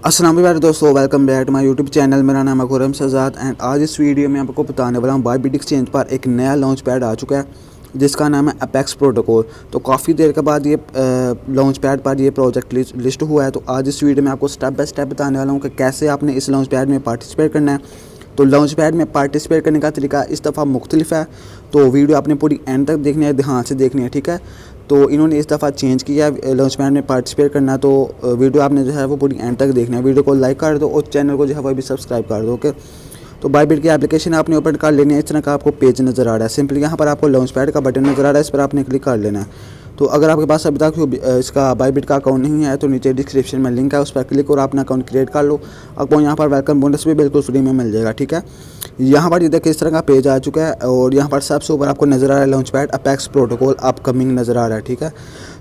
अस्सलाम वालेकुम दोस्तों, welcome back to my YouTube channel. मेरा नाम है खुरम शहजाद एंड आज इस वीडियो में आपको बताने वाला हूँ बायबिट एक्सचेंज पर एक नया लॉन्च पैड आ चुका है जिसका नाम है अपेक्स प्रोटोकॉल। तो काफ़ी देर के बाद ये लॉन्च पैड पर ये प्रोजेक्ट लिस्ट हुआ है। तो आज इस वीडियो में आपको स्टेप बाय स्टेप बताने वाला हूँ कि कैसे आपने इस लॉन्च पैड में पार्टिसिपेट करना है। तो लॉन्च पैड में पार्टिसिपेट करने का तरीका इस दफ़ा मुख्तलिफ है, तो वीडियो आपने पूरी एंड तक देखनी है, ध्यान से देखनी है, ठीक है। तो इन्होंने इस दफ़ा चेंज किया है लॉन्च पैड में पार्टिसिपेट करना, तो वीडियो आपने जो है वो पूरी एंड तक देखना है। वीडियो को लाइक कर दो और चैनल को जो है वो भी सब्सक्राइब कर दो, ओके। तो बायबिट की एप्लीकेशन आपने ओपन कर लेनी है। इस तरह का आपको पेज नज़र आ रहा है। सिंपली यहाँ पर आपको लॉन्च पैड का बटन नज़र आ रहा है, इस पर आपने क्लिक कर लेना है। तो अगर आपके पास अभी तक इसका बायबिट का अकाउंट नहीं है तो नीचे डिस्क्रिप्शन में लिंक है, उस पर क्लिक और अपना अकाउंट क्रिएट कर लो। आपको यहाँ पर वेलकम बोनस भी बिल्कुल फ्री में मिल जाएगा, ठीक है। यहाँ पर ये देखिए इस तरह का पेज आ चुका है और यहाँ पर सबसे ऊपर आपको नज़र आ रहा है launch pad apex protocol upcoming नज़र आ रहा है, ठीक है।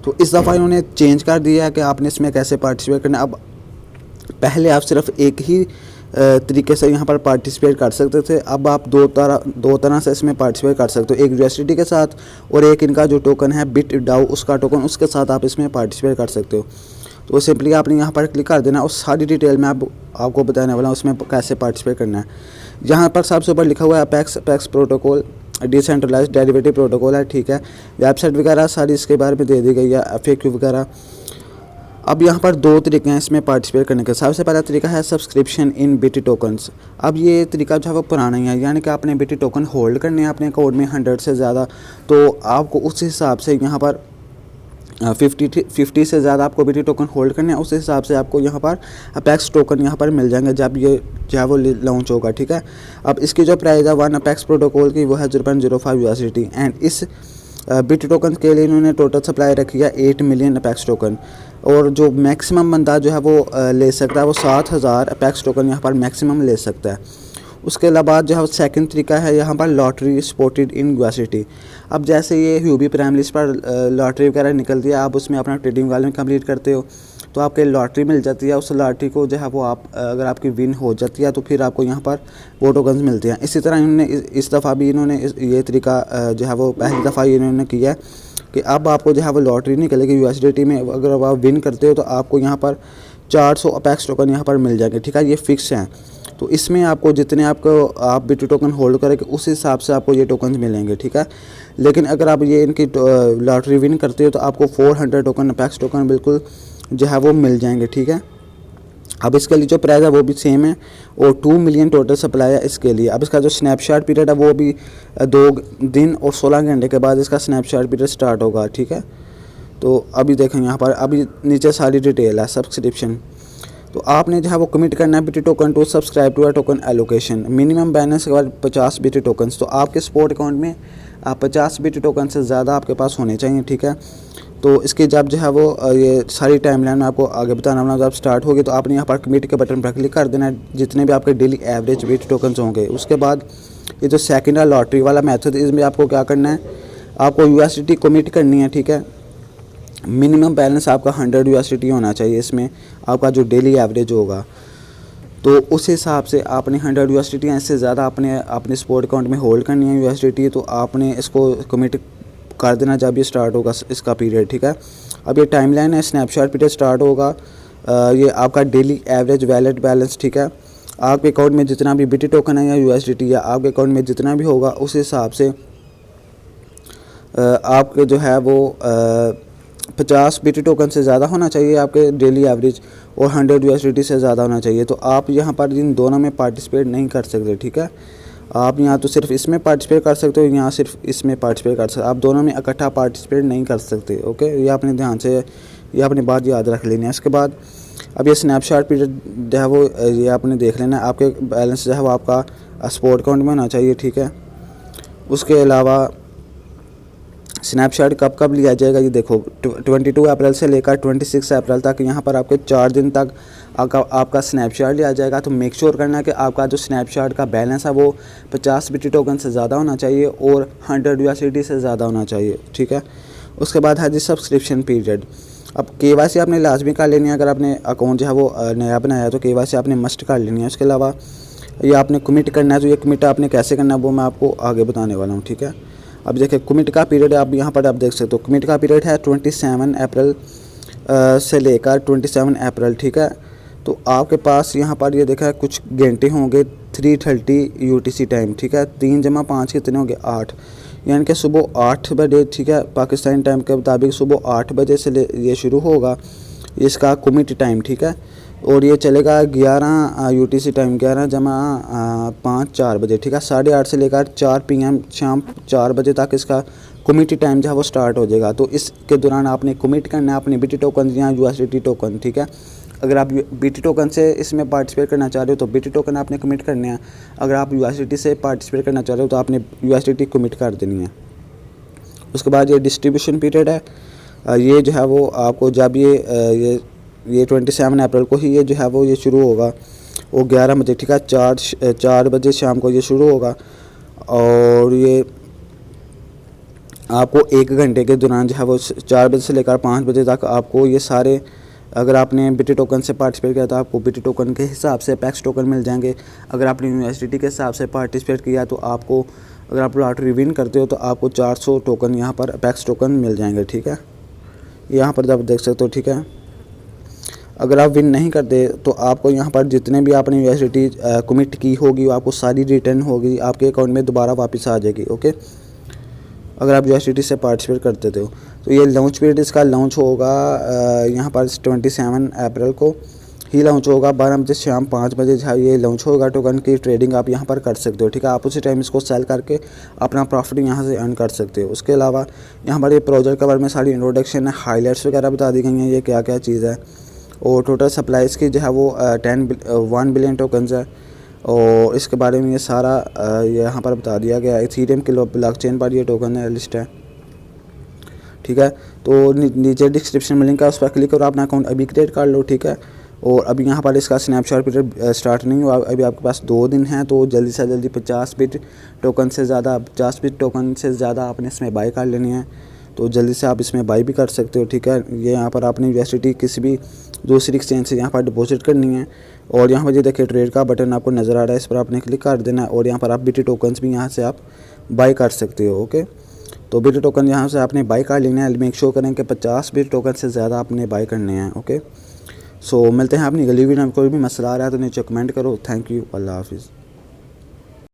तो इस दफ़ा इन्होंने चेंज कर दिया है कि आपने इसमें कैसे पार्टिसिपेट करना है। अब पहले आप सिर्फ एक ही तरीके से यहाँ पर पार्टिसिपेट कर सकते थे, अब आप दो तरह से इसमें पार्टिसिपेट कर सकते हो। एक यूएसडीटी के साथ और एक इनका जो टोकन है बिट डाउ उसका टोकन, उसके साथ आप इसमें पार्टिसिपेट कर सकते हो। तो सिंपली आपने यहाँ पर क्लिक कर देना और सारी डिटेल में आपको बताने वाला हूँ उसमें कैसे पार्टिसिपेट करना है। यहाँ पर सबसे ऊपर लिखा हुआ है Apex protocol decentralised derivative protocol है, ठीक है। वेबसाइट वगैरह सारी इसके बारे में दे दी गई है, FAQ वगैरह। अब यहाँ पर दो तरीके हैं इसमें पार्टिसिपेट करने के। सबसे पहला तरीका है सब्सक्रिप्शन इन BT टोकन्स। अब ये तरीका जो है वो पुराना ही है, यानी कि आपने BT टोकन होल्ड करने हैं अपने अकाउंट में 100 से ज़्यादा, तो आपको उस हिसाब से यहाँ पर 50 से ज़्यादा आपको BT टोकन होल्ड करने हैं। उस हिसाब से आपको यहाँ पर अपेक्स टोकन यहाँ पर मिल जाएंगे जब ये जो है वो लॉन्च होगा, ठीक है। अब इसकी जो प्राइस है 1 अपेक्स प्रोटोकॉल की वो है 0.05 USDT एंड इस BT टोकन के लिए इन्होंने टोटल सप्लाई रखी है 8 मिलियन अपेक्स टोकन और जो मैक्सिमम बंदा जो है वो ले सकता है वो 7000 अपेक्स टोकन यहाँ पर मैक्सिमम ले सकता है। उसके अलावा जो है सेकंड तरीका है यहाँ पर लॉटरी स्पॉटेड इन USDT। अब जैसे ये ह्यूबी प्राइम लिस्ट पर लॉटरी वगैरह निकलती है, आप उसमें अपना ट्रेडिंग वाले में कंप्लीट करते हो तो आपके लॉटरी मिल जाती है। उस लॉटरी को जो है वो आप अगर आपकी विन हो जाती है तो फिर आपको यहाँ पर वो टोकन्स मिलते हैं। इसी तरह इन्होंने इस दफ़ा भी इन्होंने ये तरीका जो है वो पहली दफ़ा इन्होंने किया है कि अब आपको जो है वो लॉटरी निकलेगी USDT में। अगर आप विन करते हो तो आपको यहाँ पर 400 अपेक्स टोकन यहाँ पर मिल जाएंगे, ठीक है। ये फिक्स हैं, तो इसमें आपको जितने आप BT टोकन होल्ड करेंगे उस हिसाब से आपको ये टोकन मिलेंगे, ठीक है। लेकिन अगर आप ये इनकी लॉटरी विन करते हो तो आपको 400 टोकन अपेक्स टोकन बिल्कुल जो है वो मिल जाएंगे, ठीक है। अब इसके लिए जो प्राइस है वो भी सेम है और 2 मिलियन टोटल सप्लाई है इसके लिए। अब इसका जो स्नैपशॉट पीरियड है वो भी 2 दिन और 16 घंटे के बाद इसका स्नैपशॉट पीरियड स्टार्ट होगा, ठीक है। तो अभी देखें यहाँ पर अभी नीचे सारी डिटेल है सब्सक्रिप्शन। तो आपने जो है वो कमिट करना है BT token to subscribe to a token allocation. Minimum balance के बाद 50 BT टोकन्स। तो आपके स्पोर्ट अकाउंट में 50 BT टोकन से ज़्यादा आपके पास होने चाहिए, ठीक है। तो इसके जब जो है वो ये सारी टाइमलाइन में आपको आगे बताना वाला जब स्टार्ट होगी तो आपने यहाँ पर कमिट के बटन पर क्लिक कर देना है जितने भी आपके डेली एवरेज BT टोकन्स होंगे। उसके बाद ये जो सेकेंड है लॉटरी वाला मेथड, इसमें आपको क्या करना है, आपको USDT कमिट करनी है, ठीक है। मिनिमम बैलेंस आपका 100 USDT होना चाहिए इसमें आपका जो डेली एवरेज होगा। तो उस हिसाब से आपने 100 USDT इससे ज़्यादा अपने स्पोर्ट अकाउंट में होल्ड करनी है USDT, तो आपने इसको कमिट कर देना जब ये स्टार्ट होगा इसका पीरियड, ठीक है। अब ये टाइमलाइन है, स्नैपशॉट पीरियड स्टार्ट होगा, ये आपका डेली एवरेज वैलेट बैलेंस, ठीक है। आपके अकाउंट में जितना भी BT टोकन है या USDT या आपके अकाउंट में जितना भी होगा उस हिसाब से आपके जो है वो 50 BT टोकन से ज़्यादा होना चाहिए आपके डेली एवरेज और 100 USDT से ज़्यादा होना चाहिए। तो आप यहाँ पर इन दोनों में पार्टिसिपेट नहीं कर सकते, ठीक है। आप यहाँ तो सिर्फ इसमें पार्टिसिपेट कर सकते हो, यहाँ सिर्फ इसमें पार्टिसिपेट कर सकते हो, आप दोनों में इकट्ठा पार्टिसिपेट नहीं कर सकते, ओके। ये आपने ध्यान से ये अपनी बात याद रख लेनी है। इसके बाद अब ये स्नैपशॉट पीरियड जो है वो ये आपने देख लेना है। आपके बैलेंस जो है वो आपका स्पोर्ट अकाउंट में होना चाहिए, ठीक है। उसके अलावा स्नैपशॉट कब लिया जाएगा, ये देखो 22 अप्रैल से लेकर 26 अप्रैल तक यहाँ पर आपके 4 दिन तक आपका स्नैपशॉट लिया जाएगा। तो मेक श्योर करना है कि आपका जो स्नैपशॉट का बैलेंस है वो 50 BT टोकन से ज़्यादा होना चाहिए और 100 USDT से ज़्यादा होना चाहिए, ठीक है। उसके बाद है जी सब्सक्रिप्शन पीरियड। अब KYC आपने लाजमी कर लेनी है, अगर आपने अकाउंट जो है वो नया बनाया तो KYC आपने मस्ट कर लेनी है। उसके अलावा ये आपने कमिट करना है, तो ये कमिट आपने कैसे करना है वो मैं आपको आगे बताने वाला हूँ, ठीक है। अब देखिए कमिट का पीरियड आप यहाँ पर आप देख सकते हो, कमिट का पीरियड है 27 अप्रैल से लेकर 27 अप्रैल, ठीक है। तो आपके पास यहाँ पर ये देखा है कुछ घंटे होंगे 3:30 UTC टाइम, ठीक है। 3 जमा 5 कितने होंगे 8, यानी कि सुबह 8 बजे, ठीक है, पाकिस्तानी टाइम के मुताबिक सुबह 8 बजे से ये शुरू होगा इसका कमिटी टाइम, ठीक है। और ये चलेगा 11 UTC टाइम, 11 जमा 5 4 बजे, ठीक है। 8:30 से लेकर 4 PM शाम 4 बजे तक इसका कमिटी टाइम जो है वो स्टार्ट हो जाएगा। तो इसके दौरान आपने कमिट करना है अपने BT टोकन या USDT टोकन, ठीक है। अगर आप BT टोकन से इसमें पार्टिसिपेट करना चाह रहे हो तो BT टोकन आपने कमिट करने हैं। अगर आप USDT से पार्टिसिपेट करना चाह रहे हो तो आपने USDT कमिट कर देनी है। उसके बाद ये डिस्ट्रीब्यूशन पीरियड है, ये जो है वो आपको जब ये 27 अप्रैल को ही ये जो है वो ये शुरू होगा, वो 11 बजे, ठीक है, 4 बजे शाम को ये शुरू होगा। और ये आपको 1 घंटे के दौरान जो है वो 4 बजे से लेकर 5 बजे तक आपको ये सारे, अगर आपने BT टोकन से पार्टिसिपेट किया तो आपको BT टोकन के हिसाब से पैक्स टोकन मिल जाएंगे। अगर आपने USDT के हिसाब से पार्टिसिपेट किया तो आपको, अगर आप लॉटरी विन करते हो तो आपको 400 टोकन यहाँ पर पैक्स टोकन मिल जाएंगे, ठीक है। यहाँ पर आप देख सकते हो, ठीक है। अगर आप विन नहीं करते तो आपको यहाँ पर जितने भी आपने USDT कमिट की होगी वो आपको सारी रिटर्न होगी, आपके अकाउंट में दोबारा वापस आ जाएगी, ओके। अगर आप USDT से पार्टिसिपेट करते थे तो ये लॉन्च पीरियड इसका लॉन्च होगा यहाँ पर 27 अप्रैल को ही लॉन्च होगा। 12 बजे शाम 5 बजे ये लॉन्च होगा। टोकन की ट्रेडिंग आप यहाँ पर कर सकते हो, ठीक है। आप उसी टाइम इसको सेल करके अपना प्रॉफिट यहाँ से अर्न कर सकते हो। उसके अलावा यहाँ पर ये प्रोजेक्ट कवर में सारी इंट्रोडक्शन है, हाईलाइट्स वगैरह बता दी गई हैं, ये क्या क्या चीज़ है। और टोटल सप्लाईज़ की जो है वो 1 बिलियन टोकन्स है। और इसके बारे में ये सारा यहाँ पर बता दिया गया है। इथेरियम के ब्लॉकचेन पर ये टोकन है लिस्ट है, ठीक है। तो नीचे डिस्क्रिप्शन में लिंक है, उस पर क्लिक करो, अपना अकाउंट अभी क्रिएट कर लो, ठीक है। और अभी यहाँ पर इसका स्नैपशॉट पीरियड स्टार्ट नहीं हुआ, अभी आपके पास 2 दिन हैं। तो जल्दी से जल्दी 50 बिट टोकन से ज़्यादा आपने इसमें बाई कर लेनी है। तो जल्दी से आप इसमें बाई भी कर सकते हो, ठीक है। ये यहाँ पर आपने USDT किसी भी दूसरी एक्सचेंज से यहाँ पर डिपॉजिट करनी है। और यहाँ पर ये देखिए ट्रेड का बटन आपको नज़र आ रहा है, इस पर आपने क्लिक कर देना है। और यहाँ पर आप BT टोकन्स भी यहाँ से आप बाई कर सकते हो, ओके। तो BT टोकन यहाँ से आपने बाई कर लेना है। मेक श्योर करें कि 50 BT टोकन से ज़्यादा आपने बाई करने हैं, ओके। सो मिलते हैं अपनी अगली वीडियो में। कोई भी मसला आ रहा है तो नीचे कमेंट करो। थैंक यू, अल्लाह हाफिज़।